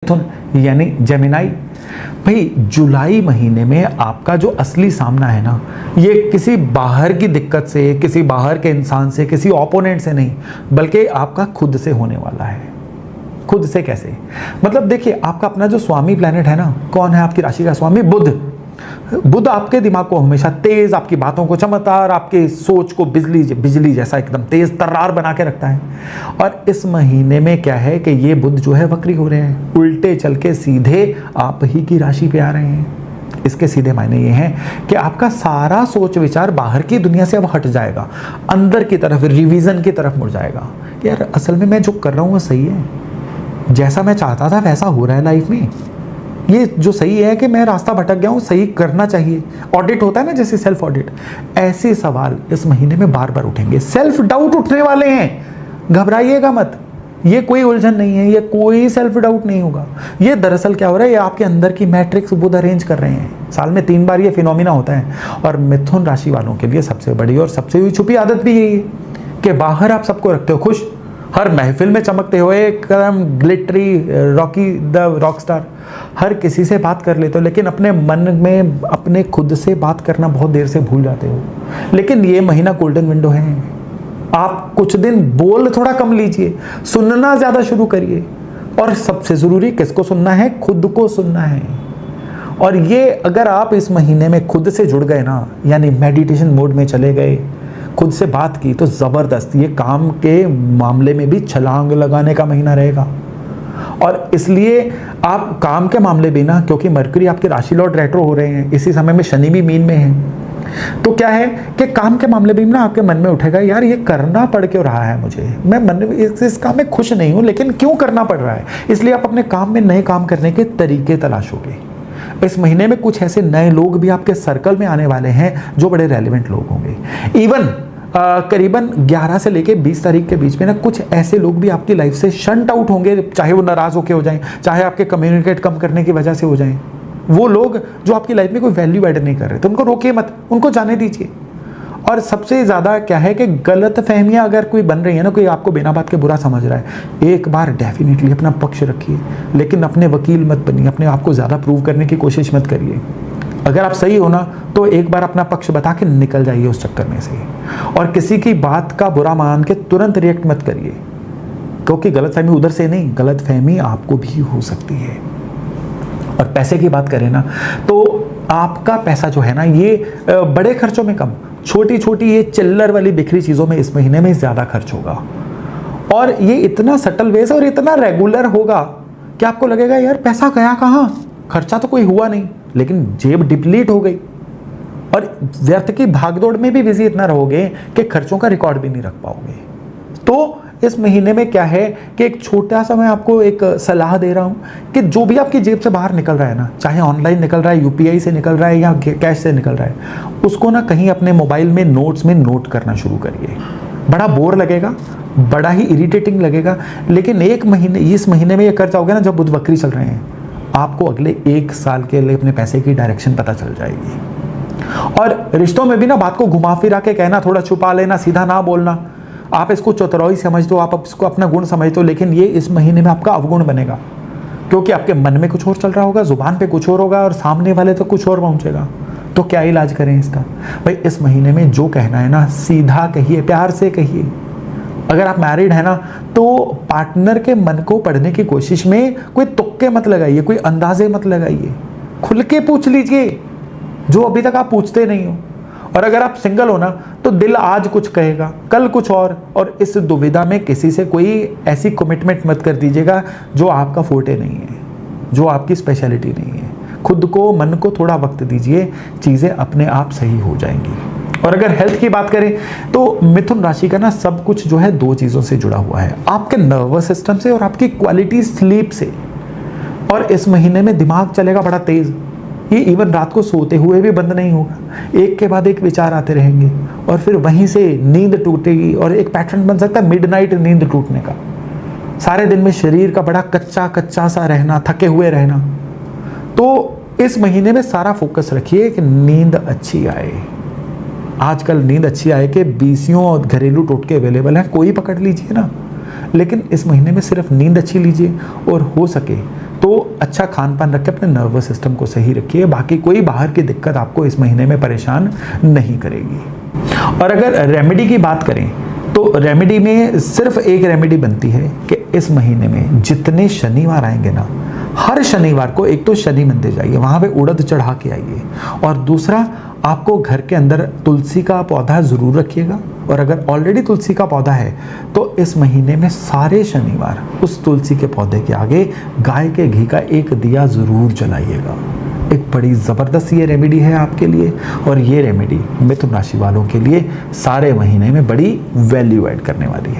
मिथुन यानी जेमिनाई। भाई जुलाई महीने में आपका जो असली सामना है ना, ये किसी बाहर की दिक्कत से, किसी बाहर के इंसान से, किसी ओपोनेंट से नहीं, बल्कि आपका खुद से होने वाला है। खुद से कैसे? मतलब देखिए, आपका अपना जो स्वामी प्लेनेट है ना, कौन है आपकी राशि का स्वामी? बुध। बुध आपके दिमाग को हमेशा तेज, आपकी बातों को चमत्कार, आपके सोच को बिजली जैसा एकदम तेज तर्रार बना के रखता है। और इस महीने में क्या है कि ये बुध जो है वक्री हो रहे हैं, उल्टे चल के सीधे आप ही की राशि पे आ रहे हैं। इसके सीधे मायने ये हैं कि आपका सारा सोच विचार बाहर की दुनिया से अब हट जाएगा, अंदर की तरफ, रिवीजन की तरफ मुड़ जाएगा। यार असल में मैं जो कर रहा हूँ वो सही है, जैसा मैं चाहता था वैसा हो रहा है लाइफ में। ये जो सही है कि मैं रास्ता भटक गया हूँ, सही करना चाहिए। ऑडिट होता है ना, जैसे सेल्फ ऑडिट, ऐसे सवाल इस महीने में बार बार उठेंगे। सेल्फ डाउट उठने वाले हैं, घबराइएगा मत। ये कोई उलझन नहीं है, ये कोई सेल्फ डाउट नहीं होगा। ये दरअसल क्या हो रहा है, ये आपके अंदर की मैट्रिक्स बुध अरेंज कर रहे हैं। साल में 3 बार ये फिनोमिना होता है। और मिथुन राशि वालों के लिए सबसे बड़ी और सबसे छुपी आदत भी यही है कि बाहर आप सबको रखते हो खुश, हर महफिल में चमकते हुए, एकदम glittery, Rocky the rock star, हर किसी से बात कर लेते हो, लेकिन अपने मन में अपने खुद से बात करना बहुत देर से भूल जाते हो। लेकिन ये महीना गोल्डन विंडो है, आप कुछ दिन बोल थोड़ा कम लीजिए, सुनना ज्यादा शुरू करिए। और सबसे जरूरी किसको सुनना है? खुद को सुनना है। और ये अगर आप इस महीने में खुद से जुड़ गए ना, यानी मेडिटेशन मोड में चले गए, खुद से बात की, तो जबरदस्त ये काम के मामले में भी छलांग लगाने का महीना रहेगा। और इसलिए आप काम के मामले भी ना, क्योंकि मरकरी आपके राशि लॉर्ड रेट्रो हो रहे हैं, इसी समय में शनि भी मीन में है, तो क्या है कि काम के मामले भी ना आपके मन में उठेगा, यार ये करना पड़ क्यों रहा है मुझे, मैं मन में इस काम में खुश नहीं हूं, लेकिन क्यों करना पड़ रहा है। इसलिए आप अपने काम में नए काम करने के तरीके तलाशोगे। इस महीने में कुछ ऐसे नए लोग भी आपके सर्कल में आने वाले हैं जो बड़े रेलिवेंट लोग होंगे। इवन करीबन 11 से लेके 20 तारीख के बीच में ना, कुछ ऐसे लोग भी आपकी लाइफ से शंट आउट होंगे, चाहे वो नाराज होके हो जाएं, चाहे आपके कम्युनिकेट कम करने की वजह से हो जाएं। वो लोग जो आपकी लाइफ में कोई वैल्यू ऐड नहीं कर रहे, तो उनको रोकिए मत, उनको जाने दीजिए। और सबसे ज्यादा क्या है कि गलत फहमियां अगर कोई बन रही है ना, कोई आपको बिना बात के बुरा समझ रहा है, एक बार डेफिनेटली अपना पक्ष रखिए, लेकिन अपने वकील मत बनिए, अपने आप को ज्यादा प्रूव करने की कोशिश मत करिए। अगर आप सही हो ना, तो एक बार अपना पक्ष बता के निकल जाइए उस चक्कर में से। और किसी की बात का बुरा मान के तुरंत रिएक्ट मत करिए, क्योंकि गलतफहमी उधर से नहीं, गलतफहमी आपको भी हो सकती है। और पैसे की बात करें ना, तो आपका पैसा जो है ना, ये बड़े खर्चों में कम, छोटी छोटी ये चिल्लर वाली बिखरी चीजों में इस महीने में ज्यादा खर्च होगा। और ये इतना सटल वे से और इतना रेगुलर होगा कि आपको लगेगा यार पैसा गया कहाँ, खर्चा तो कोई हुआ नहीं, लेकिन जेब डिप्लीट हो गई। और व्यर्थ की भागदौड़ में भी बिजी इतना रहोगे कि खर्चों का रिकॉर्ड भी नहीं रख पाओगे। तो इस महीने में क्या है कि एक छोटा सा मैं आपको एक सलाह दे रहा हूं कि जो भी आपकी जेब से बाहर निकल रहा है ना, चाहे ऑनलाइन निकल रहा है, यूपीआई से निकल रहा है या कैश से निकल रहा है, उसको ना कहीं अपने मोबाइल में नोट्स में नोट करना शुरू करिए। बड़ा बोर लगेगा, बड़ा ही इरिटेटिंग लगेगा, लेकिन इस महीने में ये कर जाओगे ना, जब बुध वक्री चल रहे हैं, आपको अगले 1 साल के लिए अपने पैसे की डायरेक्शन पता चल जाएगी। और रिश्तों में भी ना बात को घुमा फिरा के कहना, थोड़ा छुपा लेना, सीधा ना बोलना, आप इसको चतुराई समझते हो, आप इसको अपना गुण समझते हो, लेकिन ये इस महीने में आपका अवगुण बनेगा, क्योंकि आपके मन में कुछ और चल रहा होगा, जुबान पे कुछ और होगा और सामने वाले तो कुछ और पहुंचेगा। तो क्या इलाज करें इसका? भाई इस महीने में जो कहना है ना, सीधा कहिए, प्यार से कहिए। अगर आप मैरिड है ना, तो पार्टनर के मन को पढ़ने की कोशिश में कोई तुक्के मत लगाइए, कोई अंदाजे मत लगाइए, खुल के पूछ लीजिए जो अभी तक आप पूछते नहीं हो। और अगर आप सिंगल हो ना, तो दिल आज कुछ कहेगा, कल कुछ और इस दुविधा में किसी से कोई ऐसी कमिटमेंट मत कर दीजिएगा जो आपका फोर्टे नहीं है, जो आपकी स्पेशलिटी नहीं है। खुद को, मन को थोड़ा वक्त दीजिए, चीजें अपने आप सही हो जाएंगी। और अगर हेल्थ की बात करें तो मिथुन राशि का ना सब कुछ जो है 2 चीजों से जुड़ा हुआ है, आपके नर्वस सिस्टम से और आपकी क्वालिटी स्लीप से। और इस महीने में दिमाग चलेगा बड़ा तेज, ये इवन रात को सोते हुए भी बंद नहीं होगा, एक के बाद एक विचार आते रहेंगे और फिर वहीं से नींद टूटेगी। और एक पैटर्न बन सकता है मिडनाइट नींद टूटने का, सारे दिन में शरीर का बड़ा कच्चा कच्चा सा रहना, थके हुए रहना। तो इस महीने में सारा फोकस रखिए कि नींद अच्छी आए। आजकल नींद अच्छी आए कि बीसियों और घरेलू टोटके अवेलेबल हैं, कोई पकड़ लीजिए ना, लेकिन इस महीने में सिर्फ नींद अच्छी लीजिए और हो सके तो अच्छा खान पान रखें, अपने नर्वस सिस्टम को सही रखिए, बाकी कोई बाहर की दिक्कत आपको इस महीने में परेशान नहीं करेगी। और अगर रेमेडी की बात करें तो रेमेडी में सिर्फ एक रेमेडी बनती है कि इस महीने में जितने शनिवार आएंगे ना, हर शनिवार को एक तो शनि मंदिर जाइए, वहाँ पे उड़द चढ़ा के आइए, और दूसरा आपको घर के अंदर तुलसी का पौधा ज़रूर रखिएगा। और अगर ऑलरेडी तुलसी का पौधा है तो इस महीने में सारे शनिवार उस तुलसी के पौधे के आगे गाय के घी का एक दिया ज़रूर जलाइएगा। एक बड़ी ज़बरदस्त ये रेमेडी है आपके लिए, और ये रेमेडी मिथुन राशि वालों के लिए सारे महीने में बड़ी वैल्यू ऐड करने वाली है।